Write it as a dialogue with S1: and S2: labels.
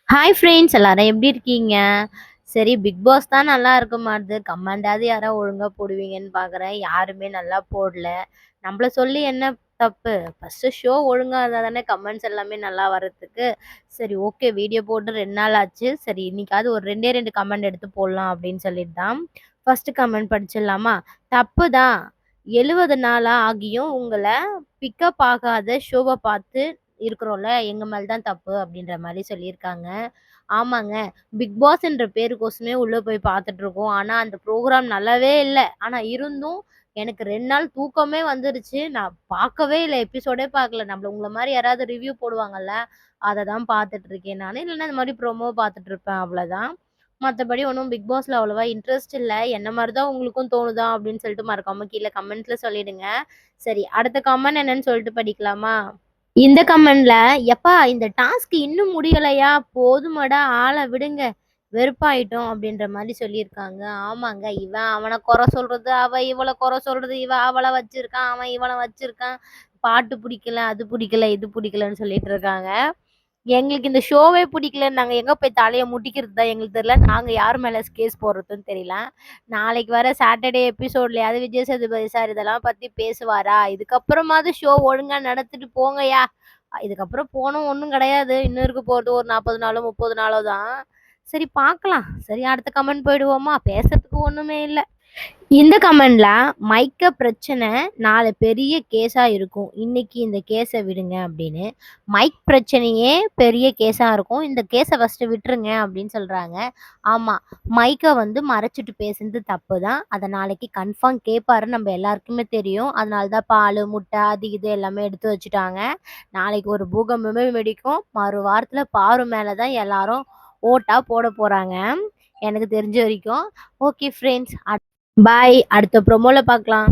S1: Hi friends எல்லாரும் எப்படி இருக்கீங்க? சரி பிக் பாஸ் தான் நல்லா இருக்க மாட்டுது. கமெண்டாவது யாரோ ஒழுங்கா போடுவீங்கன்னு பார்க்குறேன். யாருமே நல்லா போடல. நம்மள சொல்லி என்ன தப்பு? ஃபர்ஸ்ட்டு ஷோ ஒழுங்கா இருந்தா தானே கமெண்ட்ஸ் எல்லாமே நல்லா வரதுக்கு. சரி ஓகே வீடியோ போட்டு 2 நாள் ஆச்சு. சரி இன்னைக்காவது ஒரு 2டே 2 கமெண்ட் எடுத்து போடலாம் அப்படின்னு சொல்லிட்டு தான். ஃபர்ஸ்ட்டு கமெண்ட் படிச்சிடலாமா? தப்பு தான். 70 நாளா ஆகியும் உங்கள பிக்கப் ஆகாத ஷோவ பார்த்து இருக்கிறோம்ல, எங்க மேல தான் தப்பு அப்படின்ற மாரி சொல்லியிருக்காங்க. ஆமாங்க. பிக் பாஸ்ன்ற பேருக்கோசமே உள்ள போய் பார்த்துட்டுருக்கோம். ஆனா, அந்த ப்ரோகிராம் நல்லாவே இல்ல. ஆனா இருந்தும் எனக்கு 2 நாள் தூக்கமே வந்துருச்சு. நான் பார்க்கவே இல்ல. எபிசோடே பார்க்கல. உங்கள மாரி யாராவது ரிவ்யூ போடுவாங்கல்ல, அத தான் பார்த்துட்டுருக்கேன் நானு. இல்லன்னா இந்த மாரி ப்ரோமோ பார்த்துட்டுருப்பேன் அவ்வளோதான். மத்தபடி ஒண்ணும் பிக் பாஸ்ல அவ்வளவா இன்ட்ரெஸ்ட் இல்ல. என்ன மாரி தான் உங்களுக்கும் தோணுதா? அப்படின்னு சொல்லிட்டு மறக்காம கீழ கமெண்ட்ல சொல்லிடுங்க. சரி அடுத்த கமெண்ட் என்னன்னு சொல்லிட்டு படிக்கலாமா? இந்த கமெண்ட்ல, "எப்பா இந்த டாஸ்க் இன்னும் முடியலையா? போதுமடா ஆள விடுங்க. வெறுப்பாயிட்டோம்." அப்படின்ற மாரி சொல்லியிருக்காங்க. ஆமாங்க. இவன் அவன கொற சொல்றது, அவ இவள கொற சொல்றது, இவ அவள வச்சிருக்கான், அவன் இவன வச்சிருக்கான். பாட்டு புடிக்கல, அது புடிக்கல, இது புடிக்கலன்னு சொல்லிட்டு இருக்காங்க. எங்களுக்கு இந்த ஷோவே பிடிக்கல. நாங்க எங்க போய் தலைய முட்டிக்கிறது தான் எங்களுக்கு தெரியல. நாங்க யார் மேல கேஸ் போடுறதுன்னு தெரியல. நாளைக்கு வர சாட்டர்டே எபிசோட்லயாவது விஜய் சேதுபதி சார் இதெல்லாம் பத்தி பேசுவாரா? இதுக்கப்புறமாவது ஷோ ஒழுங்கா நடத்திட்டு போங்கயா. இதுக்கப்புறம் போனும் ஒண்ணும் கிடையாது. இன்னும் இருக்க போறது ஒரு 40 நாளோ, 30 நாளோ தான். சரி பார்க்கலாம். சரி அடுத்த கமெண்ட் போயிடுவோமா? பேசுறதுக்கு ஒண்ணுமே இல்ல. இந்த கமெண்ட்ல மைக்க பிரச்சனை நாளை பெரிய கேஸா இருக்கும். இன்னைக்கு இந்த கேஸ விடுங்க அப்படின்னு. மைக் பிரச்சனையே பெரிய கேஸா இருக்கும். இந்த கேஸ ஃபர்ஸ்ட்டு விட்டுருங்க அப்படின்னு சொல்றாங்க. ஆமா. மைக்க வந்து மறைச்சிட்டு பேசுனது தப்பு தான். அத நாளைக்கு கன்ஃபார்ம் கேட்பாருன்னு நம்ம எல்லாருக்குமே தெரியும். அதனால தான் பாலு, முட்டை அது இது எல்லாமே எடுத்து வச்சுட்டாங்க. நாளைக்கு ஒரு பூகம்பமே வெடிக்கும். மறு வாரத்துல பாரு மேல தான் எல்லாரும் ஓட்டா போட போறாங்க. எனக்கு தெரிஞ்ச வரைக்கும். Okay friends. பாய். அடுத்த ப்ரோமோல பார்க்கலாம்.